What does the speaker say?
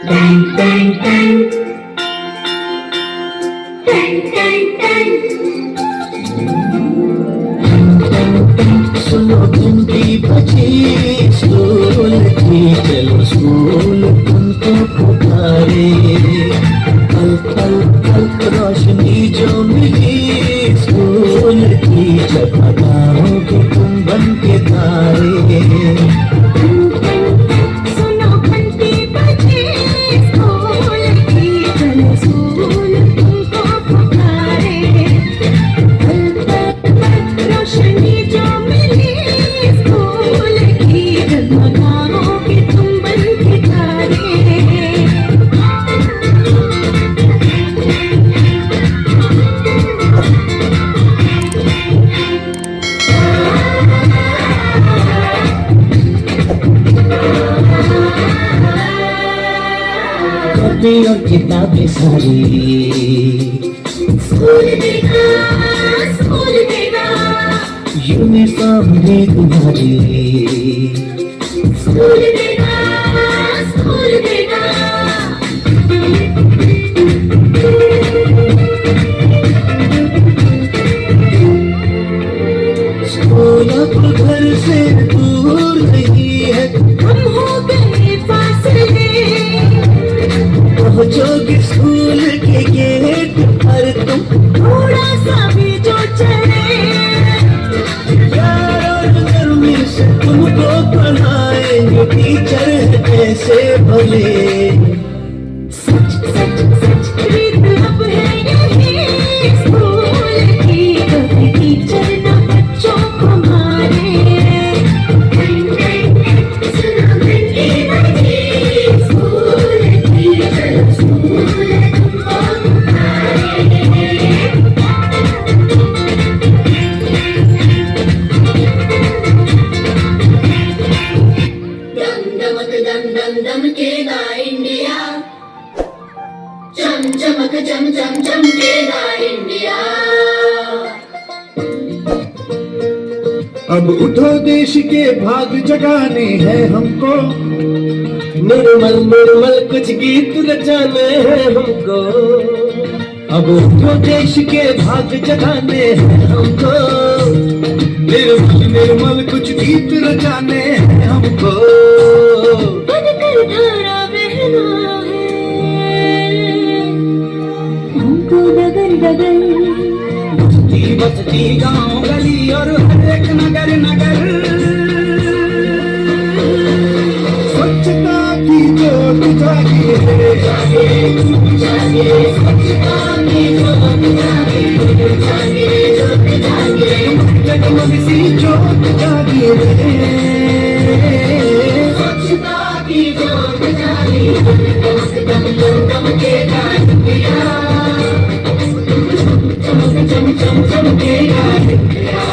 Bang, bang, bang. Bang, bang, bang. सुनो घंटी बजी स्कूल की, चलो स्कूल तुमको पुकारे। पल पल पल रोशनी जो मिली स्कूल की, जगमगाओगे तुम बन के तारे। सुनो घंटी बजी स्कूल की, चलो स्कूल तुमको पुकारे। पल पल पल रोशनी जो मिली स्कूल की, जगमगाओगे तुम बन के तारे। कॉपी और किताबें सारी स्कूल देगा, स्कूल देगा। यूनिफॉर्म भी तुम्हारी स्कूल देगा, स्कूल देगा। स्कूल अब घर से दूर नहीं है, हम हो गए फासले। पहुंचोगे स्कूल के गेट पर तुम, थोड़ा सा भी जो चले। प्यार और गर्मी से तुमको पढ़ाएंगे टीचर है कैसे भले। सच सच सच रीत अब है यही स्कूल की, कभी टीचर ना बच्चों को मारे। सुनो घंटी बजी स्कूल की, चलो स्कूल तुमको पुकारे। दम दमक दम दम दमकेगा इंडिया, चम चमक चम चम चमकेगा इंडिया। अब उठो देश के भाग जगाने हैं हमको, निर्मल निर्मल कुछ गीत रचाने हैं हमको। अब उठो देश के भाग जगाने हैं हमको। निर्मल निर्मल कुछ गीत रचाने हैं हमको। बनकर धारा बहना है हमको डगर डगर। बस्ती बस्ती गांव गली और हर एक नगर नगर, स्वच्छता की जोत जागी है। जागे जागे स्वच्छता की जोत जागे, जागे जोत जागे। जगमग सी जोत जागी है। स्वच्छता की जोत जागे, दम दम दमकेगा इंडिया, चम चम चम चमकेगा इंडिया।